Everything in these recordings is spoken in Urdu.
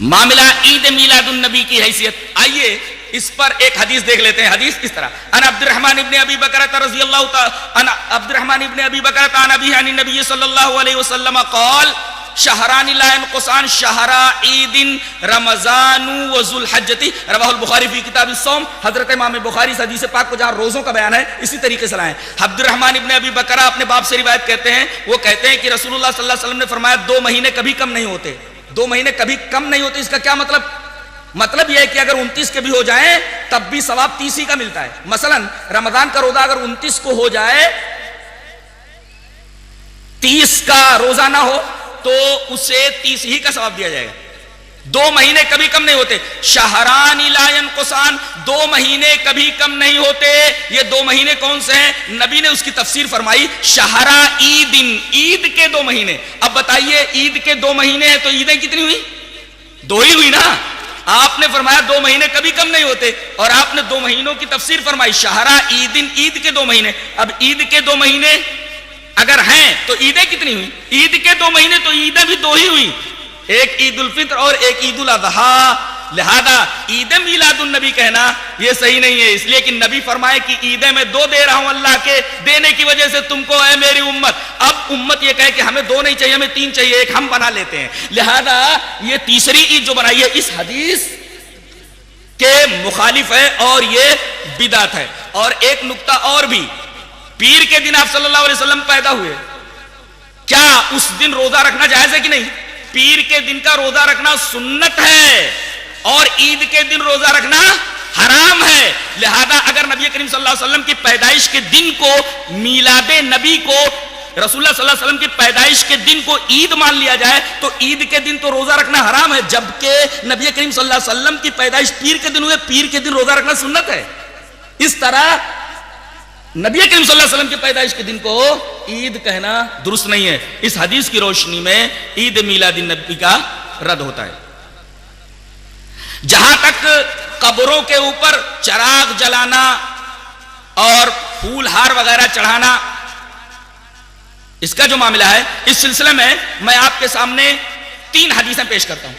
معاملہ عید میلاد النبی کی حیثیت. آئیے اس پر ایک حدیث دیکھ لیتے ہیں. حدیث اس طرح ان عبد الرحمن ابن ابی بکرۃ رضی اللہ تعالی ان عبد الرحمن ابن ابی بکرۃ عن ابی عن النبی صلی اللہ علیہ وسلم قال شہران لا ينقصان شہر عید رمضان و ذو الحجۃ رواہ البخاری فی کتاب الصوم. حضرت امام بخاری اس حدیث پاک کو جہاں روزوں کا بیان ہے اسی طریقے سے لائے. عبد الرحمن ابن ابی بکرہ اپنے باپ سے روایت کرتے ہیں, وہ کہتے ہیں کہ رسول اللہ صلی اللہ علیہ وسلم نے فرمایا 2 مہینے کبھی کم نہیں ہوتے. 2 مہینے کبھی کم نہیں ہوتے. اس کا کیا مطلب؟ مطلب یہ ہے کہ اگر 29 کے بھی ہو جائیں تب بھی ثواب 30 ہی کا ملتا ہے. مثلا رمضان کا روزہ اگر 29 کو ہو جائے, 30 کا روزہ نہ ہو تو اسے 30 ہی کا ثواب دیا جائے گا. 2 مہینے کبھی کم نہیں ہوتے. شہران لا ينقصان 2 مہینے کبھی کم نہیں ہوتے. یہ 2 مہینے کون سے ہیں؟ نبی نے اس کی تفسیر فرمائی شہر عید, عید کے 2 مہینے. اب بتائیے عید کے 2 مہینے ہیں تو عیدیں کتنی ہوئی؟ 2 ہی ہوئی نا. آپ نے فرمایا 2 مہینے کبھی کم نہیں ہوتے اور آپ نے 2 مہینوں کی تفسیر فرمائی شہر عید, عید کے 2 مہینے. اب عید کے 2 مہینے اگر ہیں تو عیدیں کتنی ہوئی؟ عید کے 2 مہینے تو عیدیں بھی 2 ہی ہوئی, ایک عید الفطر اور ایک عید الاضحیٰ. لہذا عید میلاد النبی کہنا یہ صحیح نہیں ہے, اس لیے کہ نبی فرمائے کہ عیدیں میں 2 دے رہا ہوں اللہ کے دینے کی وجہ سے تم کو ہے میری امت. اب امت یہ کہے کہ ہمیں 2 نہیں چاہیے, ہمیں 3 چاہیے, ایک ہم بنا لیتے ہیں. لہذا یہ تیسری عید جو بنائی ہے اس حدیث کے مخالف ہے اور یہ بدعت ہے. اور ایک نقطہ اور بھی, پیر کے دن آپ صلی اللہ علیہ وسلم پیدا ہوئے, کیا اس دن روزہ رکھنا جائز ہے کہ نہیں؟ پیر کے دن کا روزہ رکھنا سنت ہے اور عید کے دن روزہ رکھنا حرام ہے. لہذا اگر نبی کریم صلی اللہ علیہ وسلم کی پیدائش کے دن کو, میلاد نبی کو, رسول اللہ صلی اللہ علیہ وسلم کی پیدائش کے دن کو عید مان لیا جائے تو عید کے دن تو روزہ رکھنا حرام ہے, جبکہ نبی کریم صلی اللہ علیہ وسلم کی پیدائش پیر کے دن ہوئے, پیر کے دن روزہ رکھنا سنت ہے. اس طرح نبی کریم صلی اللہ علیہ وسلم کی پیدائش کے دن کو عید کہنا درست نہیں ہے. اس حدیث کی روشنی میں عید میلاد النبی کا رد ہوتا ہے. جہاں تک قبروں کے اوپر چراغ جلانا اور پھول ہار وغیرہ چڑھانا اس کا جو معاملہ ہے, اس سلسلے میں میں آپ کے سامنے 3 حدیثیں پیش کرتا ہوں.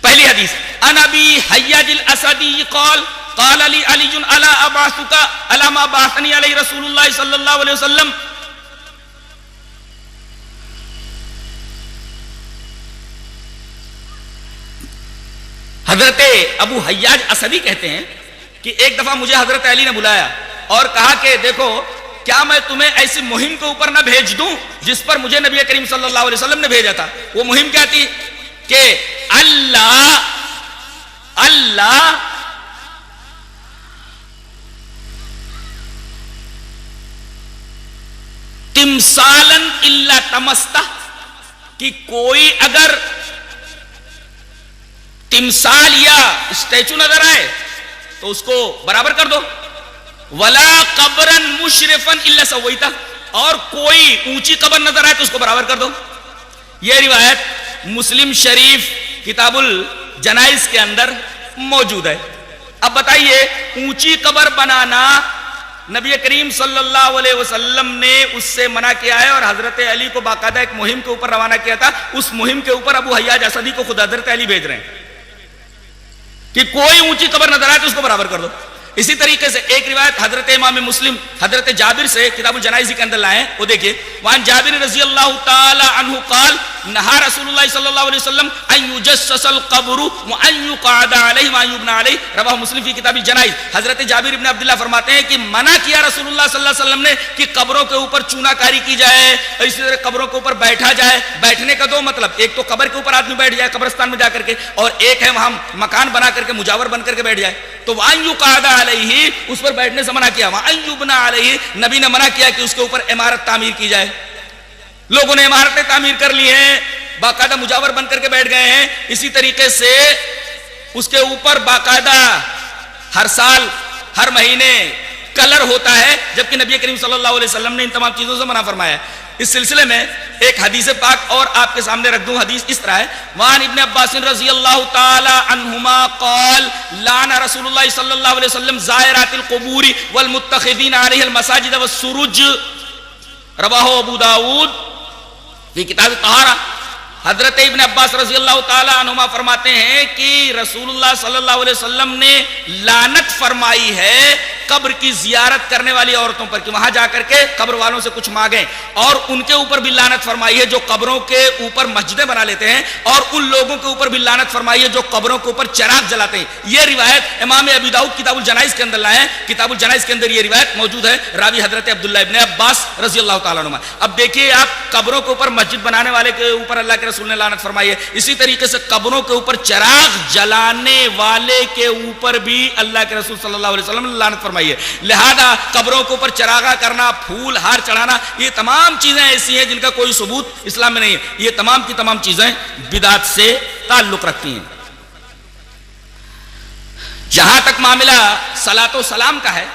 پہلی حدیث ان ابی حیاج الاسدی قال قال علی علی الا ابعثک الا ما بعثنی علی رسول اللہ صلی اللہ علیہ وسلم. حضرت ابو حیاج اسدی کہتے ہیں کہ ایک دفعہ مجھے حضرت علی نے بلایا اور کہا کہ دیکھو کیا میں تمہیں ایسی مہم کے اوپر نہ بھیج دوں جس پر مجھے نبی کریم صلی اللہ علیہ وسلم نے بھیجا تھا. وہ مہم کیا تھی کہ اللہ تمثالن الا تمستہ, کہ کوئی اگر تمثال یا اسٹیچو نظر آئے تو اس کو برابر کر دو. ولا قبرن مشرفن الا سویتہ, اور کوئی اونچی قبر نظر آئے تو اس کو برابر کر دو. یہ روایت مسلم شریف کتاب الجنائز کے اندر موجود ہے. اب بتائیے اونچی قبر بنانا نبی کریم صلی اللہ علیہ وسلم نے اس سے منع کیا ہے اور حضرت علی کو باقاعدہ ایک مہم کے اوپر روانہ کیا تھا. اس مہم کے اوپر ابو حیاج اسدی کو خود حضرت علی بھیج رہے ہیں کہ کوئی اونچی قبر نظر آئے تو اس کو برابر کر دو. اسی طریقے سے ایک روایت حضرت امام مسلم حضرت جابر سے کتاب الجنائز کے اندر لائے, وہ دیکھیے وان جابر رضی اللہ تعالی عنہ قال نہا رسول اللہ صلی اللہ علیہ وسلم ان یجسس القبر وان یقعد علیہ وان یبنى علیہ, رواہ مسلم فی کتاب الجنائز. حضرت جابر ابن عبداللہ فرماتے ہیں کہ منع کیا رسول اللہ صلی اللہ علیہ وسلم نے کہ قبروں کے اوپر چونا کاری کی جائے, اسی طرح قبروں کے اوپر بیٹھا جائے. بیٹھنے کا 2 مطلب, ایک تو قبر کے اوپر آدمی بیٹھ جائے قبرستان میں جا کر کے, اور ایک ہے وہاں مکان بنا کر کے مجاور بن کر کے بیٹھ جائے. تو وان یقعد علیہ اس پر بیٹھنے سے منع کیا, وان یبنى علیہ نبی نے منع کیا کہ اس کے اوپر عمارت تعمیر کی جائے. لوگوں نے عمارتیں تعمیر کر لی ہیں, باقاعدہ مجاور بن کر کے بیٹھ گئے ہیں. اسی طریقے سے اس کے اوپر باقاعدہ ہر سال ہر مہینے کلر ہوتا ہے, جبکہ نبی کریم صلی اللہ علیہ وسلم نے ان تمام چیزوں سے منع فرمایا ہے. اس سلسلے میں ایک حدیث پاک اور آپ کے سامنے رکھ دوں. حدیث اس طرح ہے وان ابن عباس رضی اللہ تعالی عنہما قال لعن رسول اللہ صلی اللہ علیہ وسلم زائرات القبور والمتخذین علیہ المساجد والسروج, رواہ ابو داود فی کتاب الطہارہ. حضرت ابن عباس رضی اللہ تعالی عنہما فرماتے ہیں کہ رسول اللہ صلی اللہ علیہ وسلم نے لعنت فرمائی ہے قبر کی زیارت کرنے والی عورتوں پر کہ وہاں جا کر کے قبر والوں سے کچھ مانگیں، اور ان کے اوپر بھی لعنت فرمائی ہے جو قبروں کے اوپر مسجدیں بنا لیتے ہیں، اور ان لوگوں کے اوپر بھی لعنت فرمائی ہے جو قبروں کے اوپر چراغ جلاتے ہیں۔ یہ روایت امام ابی داؤد کتاب الجنائز کے اندر لائے ہیں، کتاب الجنائز کے اندر یہ روایت موجود ہے، راوی حضرت عبداللہ ابن عباس رضی اللہ تعالیٰ عنہ۔ اب دیکھیے آپ، قبروں کے اوپر مسجد بنانے والے کے اوپر اللہ کے رسول نے لعنت فرمائی ہے، اسی طریقے سے قبروں کے اوپر چراغ جلانے والے کے اوپر بھی اللہ کے رسول صلی اللہ علیہ وسلم نے لعنت فرمائی ہے۔ لہذا قبروں کے اوپر چراغا کرنا، پھول ہار چڑھانا، یہ تمام چیزیں ایسی ہیں جن کا کوئی ثبوت اسلام میں نہیں ہے، یہ تمام کی تمام چیزیں بدعت سے تعلق رکھتی ہیں۔ جہاں تک معاملہ صلاۃ و سلام کا ہے،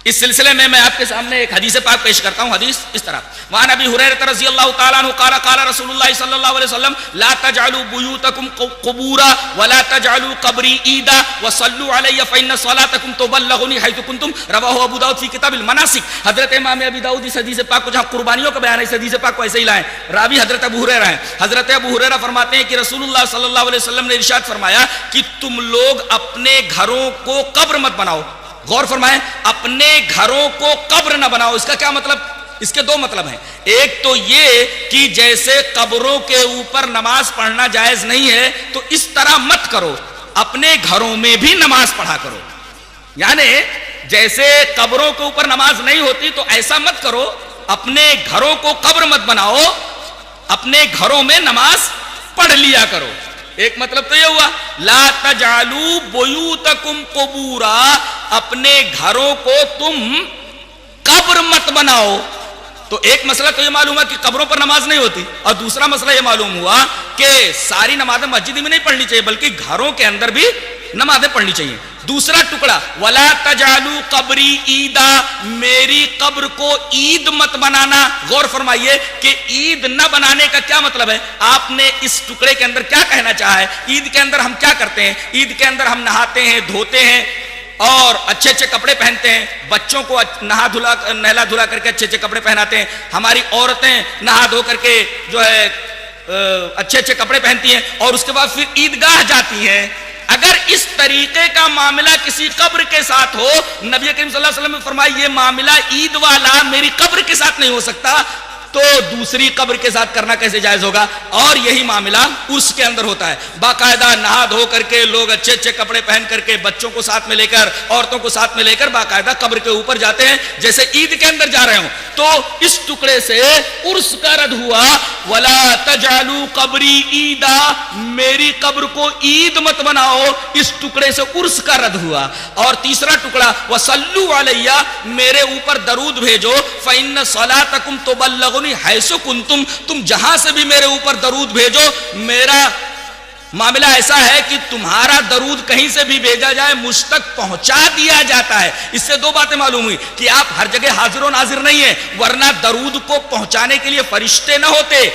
اس سلسلے میں آپ کے سامنے ایک حدیث پاک پیش کرتا ہوں۔ حدیث اس طرح، وعن ابی ہریرہ رضی اللہ تعالیٰ عنہ قال قال رسول اللہ صلی اللہ علیہ وسلم لا تجعلوا بیوتکم قبورا ولا تجعلوا قبری عیدا وصلوا علی فإن صلاتکم تبلغنی حیث کنتم، رواہ ابو داؤد فی کتاب المناسک۔ حضرت امام ابی داؤد اس حدیث پاک کو، جہاں قربانیوں کا بیان ہے، اس حدیث پاک کو ایسے ہی لائیں، راوی حضرت ابو ہریرہ ہیں۔ حضرت ابو ہریرہ فرماتے ہیں کہ رسول اللہ صلی اللہ علیہ وسلم نے ارشاد فرمایا کہ تم لوگ اپنے گھروں کو قبر مت بناؤ۔ غور فرمائیں، اپنے گھروں کو قبر نہ بناؤ۔ اس کا کیا مطلب؟ اس کے دو مطلب ہیں۔ ایک تو یہ کہ جیسے قبروں کے اوپر نماز پڑھنا جائز نہیں ہے تو اس طرح مت کرو، اپنے گھروں میں بھی نماز پڑھا کرو۔ یعنی جیسے قبروں کے اوپر نماز نہیں ہوتی تو ایسا مت کرو، اپنے گھروں کو قبر مت بناؤ، اپنے گھروں میں نماز پڑھ لیا کرو۔ ایک مطلب تو یہ ہوا لا تجعلوا بیوتکم قبورا، اپنے گھروں کو تم قبر مت بناؤ۔ تو ایک مسئلہ تو یہ معلوم ہے کہ قبروں پر نماز نہیں ہوتی، اور دوسرا مسئلہ یہ معلوم ہوا کہ ساری نمازیں مسجد میں نہیں پڑھنی چاہیے بلکہ گھروں کے اندر بھی نمازیں پڑھنی چاہیے۔ دوسرا ٹکڑا ولا تجعلوا قبری عیدا، میری قبر کو عید مت بنانا۔ غور فرمائیے کہ عید نہ بنانے کا کیا مطلب ہے؟ آپ نے اس ٹکڑے کے اندر کیا کہنا چاہا ہے؟ عید کے اندر ہم کیا کرتے ہیں؟ عید کے اندر ہم نہاتے ہیں، دھوتے ہیں اور اچھے اچھے کپڑے پہنتے ہیں، بچوں کو نہلا دھلا کر کے اچھے اچھے کپڑے پہناتے ہیں، ہماری عورتیں نہا دھو کر کے جو ہے اچھے اچھے کپڑے پہنتی ہیں، اور اس کے بعد پھر عیدگاہ جاتی ہیں۔ اگر اس طریقے کا معاملہ کسی قبر کے ساتھ ہو، نبی کریم صلی اللہ علیہ وسلم نے فرمایا یہ معاملہ عید والا میری قبر کے ساتھ نہیں ہو سکتا، تو دوسری قبر کے ساتھ کرنا کیسے جائز ہوگا؟ اور یہی معاملہ اس کے اندر ہوتا ہے، باقاعدہ نہا دھو کر کے لوگ اچھے اچھے کپڑے پہن کر کے بچوں کو ساتھ میں لے کر، عورتوں کو ساتھ میں لے کر باقاعدہ قبر کے اوپر جاتے ہیں جیسے عید کے اندر جا رہے ہوں۔ تو اس ٹکڑے سے عرس کا رد ہوا، ولا تجعلوا قبری عیدا، میری قبر کو عید مت بناؤ، اس ٹکڑے سے عرس کا رد ہوا۔ اور تیسرا ٹکڑا وصلوا علی، میرے اوپر درود بھیجو، فإن صلاتکم تبلغنی حیث کنتم، تم جہاں سے بھی میرے اوپر درود بھیجو، میرا معاملہ ایسا ہے کہ تمہارا درود کہیں سے بھی بھیجا جائے مجھ تک پہنچا دیا جاتا ہے۔ اس سے دو باتیں معلوم ہوئی کہ آپ ہر جگہ حاضر و ناظر نہیں ہیں، ورنہ درود کو پہنچانے کے لیے فرشتے نہ ہوتے،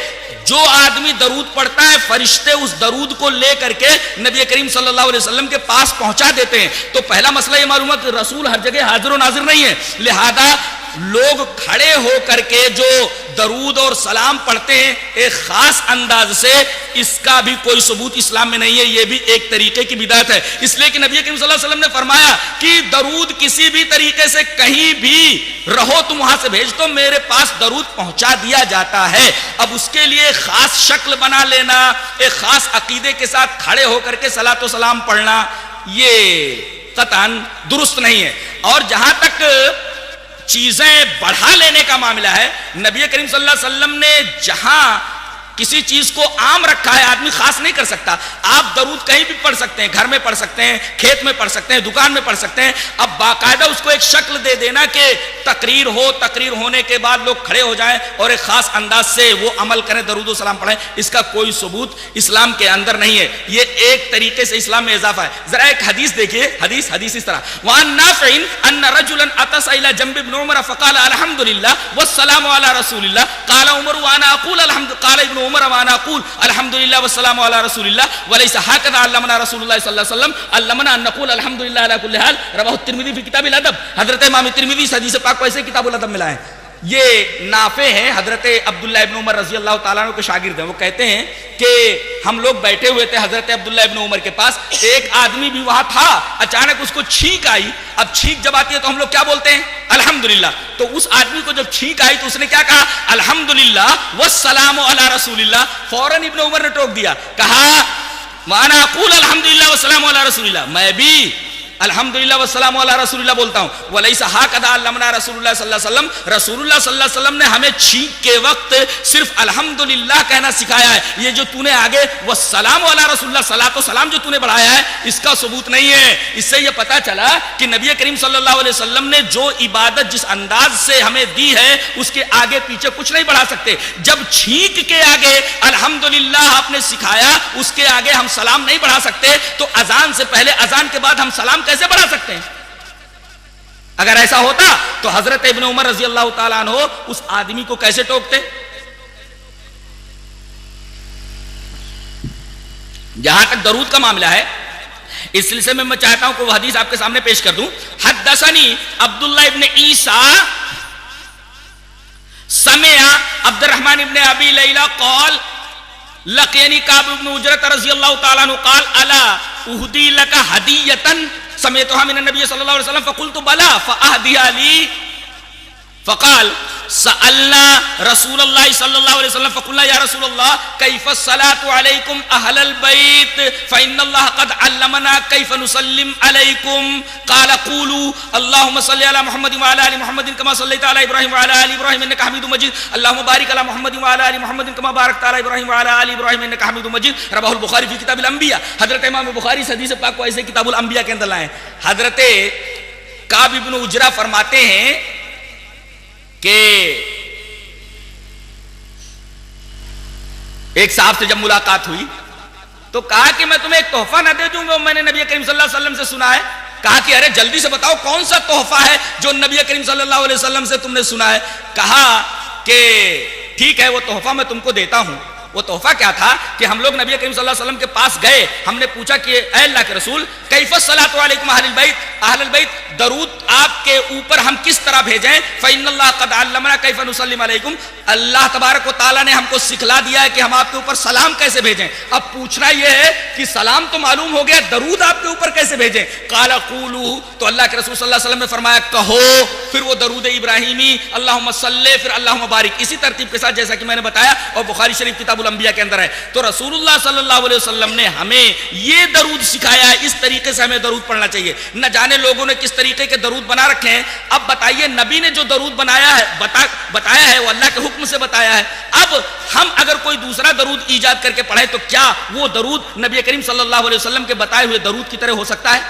جو آدمی درود پڑھتا ہے فرشتے اس درود کو لے کر کے نبی کریم صلی اللہ علیہ وسلم کے پاس پہنچا دیتے ہیں۔ تو پہلا مسئلہ یہ معلوم ہے کہ رسول ہر جگہ حاضر و ناظر نہیں ہے، لہذا لوگ کھڑے ہو کر کے جو درود اور سلام پڑھتے ہیں ایک خاص انداز سے، اس کا بھی کوئی ثبوت اسلام میں نہیں ہے، یہ بھی ایک طریقے کی بدعت ہے۔ اس لیے کہ نبی کریم صلی اللہ علیہ وسلم نے فرمایا کہ درود کسی بھی طریقے سے کہیں بھی رہو تم وہاں سے بھیج تو میرے پاس درود پہنچا دیا جاتا ہے۔ اب اس کے لیے خاص شکل بنا لینا، ایک خاص عقیدے کے ساتھ کھڑے ہو کر کے صلاۃ و سلام پڑھنا، یہ قطعاً درست نہیں ہے۔ اور جہاں تک چیزیں بڑھا لینے کا معاملہ ہے، نبی کریم صلی اللہ علیہ وسلم نے جہاں کسی چیز کو عام رکھا ہے، آدمی خاص نہیں کر سکتا۔ آپ درود کہیں بھی پڑھ سکتے ہیں، گھر میں پڑھ سکتے ہیں، کھیت میں پڑھ سکتے ہیں، دکان میں پڑھ سکتے ہیں۔ اب باقاعدہ اس کو ایک شکل دے دینا کہ تقریر ہو، تقریر ہونے کے بعد لوگ کھڑے ہو جائیں اور ایک خاص انداز سے وہ عمل کریں، درود و سلام پڑھیں، اس کا کوئی ثبوت اسلام کے اندر نہیں ہے۔ یہ ایک طریقے سے اسلام میں اضافہ ہے۔ ذرا ایک حدیث دیکھیے، حدیث اس طرح، وعن نافع ان رجلا اتى الى جنب ابن عمر فقال الحمد لله والسلام على رسول الله قال عمر وانا اقول الحمد قال ابن عمر وانا اقول الحمد لله والسلام على رسول الله وليس هكذا علمنا رسول الله صلی اللہ علیہ وسلم، علمنا ان نقول الحمد لله على كل حال، رواه الترمذي في كتاب الادب۔ حضرت امام ترمذی اس حدیث پاک کو ایسے کتاب الادب میں لائے ہیں۔ یہ نافع ہیں، حضرت عبداللہ ابن عمر رضی اللہ تعالیٰ عنہ کے شاگرد ہیں. وہ کہتے ہیں کہ ہم لوگ بیٹھے ہوئے تھے حضرت عبداللہ ابن عمر کے پاس، ایک آدمی بھی وہاں تھا، اچانک اس کو چھینک آئی. اب چھینک جب آتی ہے تو ہم لوگ کیا بولتے ہیں؟ الحمدللہ. تو اس آدمی کو جب چھینک آئی تو اس نے کیا کہا؟ الحمدللہ والسلام علی رسول اللہ. فوراً ابن عمر نے ٹوک دیا، کہا وانا اقول الحمدللہ والسلام علی رسول اللہ، میں بھی الحمدللہ والسلام علی رسول اللہ بولتا ہوں. ولیس ہکذا علمنا رسول اللہ صلی اللہ علیہ وسلم، رسول اللہ صلی اللہ علیہ وسلم نے ہمیں چھینک کے وقت صرف الحمدللہ کہنا سکھایا ہے. یہ جو تو نے آگے والسلام علی رسول اللہ، صلاۃ و سلام جو تو نے بڑھایا ہے، اس کا ثبوت نہیں ہے. اس سے یہ پتا چلا کہ نبی کریم صلی اللہ علیہ وسلم نے جو عبادت جس انداز سے ہمیں دی ہے اس کے آگے پیچھے کچھ نہیں بڑھا سکتے. جب چھینک کے آگے الحمدللہ آپ نے سکھایا، اس کے آگے ہم سلام نہیں بڑھا سکتے، تو اذان سے پہلے اذان کے بعد ہم سلام کیسے بڑھا سکتے ہیں؟ اگر ایسا ہوتا تو حضرت ابن عمر رضی اللہ تعالیٰ عنہ اس آدمی کو کیسے ٹوکتے؟ جہاں تک درود کا معاملہ ہے، اس سلسلے میں چاہتا ہوں کہ وہ حدیث آپ کے سامنے پیش کر دوں. حدثنی عبداللہ ابن عیسیٰ سمع عبد الرحمن ابن ابی لیلہ قال لقینی کعب بن عجرۃ رضی اللہ تعالیٰ عنہ قال الا اہدی لک ہدیۃ سمعتها من النبي صلی اللہ علیہ وسلم فقلت بلا فاہدیها لی فقال سألنا رسول اللہ صلی اللہ علیہ وسلم فقلنا یا رسول اللہ کیف الصلاة علیکم اہل البیت فإن اللہ قد علمنا کیف نسلم علیکم قال قولوا اللہم صلی علی محمد وعلی آل محمد کما صلیت علی ابراہیم وعلی آل ابراہیم انک حمید مجید اللہم بارک علی محمد وعلی آل محمد کما بارکت علی ابراہیم وعلی آل ابراہیم انک حمید مجید. رواہ البخاری فی کتاب الانبیاء. حضرت امام بخاری اس حدیث پاک کو ایسے کتاب الانبیاء کے اندر لائے. حضرت کعب بن عجرہ فرماتے ہیں کہ ایک صاحب سے جب ملاقات ہوئی تو کہا کہ میں تمہیں ایک تحفہ نہ دے دوں گا، میں نے نبی کریم صلی اللہ علیہ وسلم سے سنا ہے. کہا کہ ارے جلدی سے بتاؤ کون سا تحفہ ہے جو نبی کریم صلی اللہ علیہ وسلم سے تم نے سنا ہے. کہا کہ ٹھیک ہے وہ تحفہ میں تم کو دیتا ہوں. وہ تحفہ کیا تھا کہ ہم لوگ نبی کریم صلی اللہ علیہ وسلم کے پاس گئے، ہم نے پوچھا کہ اے اللہ کے رسول کیف الصلاۃ علیکم اہل البیت، اہل البیت درود آپ کے اوپر ہم کس طرح بھیجیں؟ فإن اللہ قد علمنا کیف نسلم علیکم، اللہ تبارک و تعالیٰ نے ہم کو سکھلا دیا ہے کہ ہم آپ کے اوپر سلام کیسے بھیجیں. اب پوچھنا یہ ہے کہ سلام تو معلوم ہو گیا، درود آپ کے اوپر کیسے بھیجیں؟ قال قولوا، تو اللہ کے رسول صلی اللہ علیہ وسلم نے فرمایا کہو. پھر وہ درود ابراہیمی اللہم صلی پھر اللہم بارک اسی ترتیب کے ساتھ جیسا کہ میں نے بتایا اور بخاری شریف کتاب الانبیاء کے اندر ہے. تو رسول اللہ صلی اللہ علیہ وسلم نے ہمیں یہ درود سکھایا ہے، اس طریقے سے ہمیں درود پڑھنا چاہیے. نہ جانے لوگوں نے کس طریقے کے درود بنا رکھے ہیں. اب بتائیے نبی نے جو درود بنایا ہے بتایا ہے وہ اللہ کے حکم سے بتایا ہے. اب ہم اگر کوئی دوسرا درود ایجاد کر کے پڑھیں تو کیا وہ درود نبی کریم صلی اللہ علیہ وسلم کے بتائے ہوئے درود کی طرح ہو سکتا ہے؟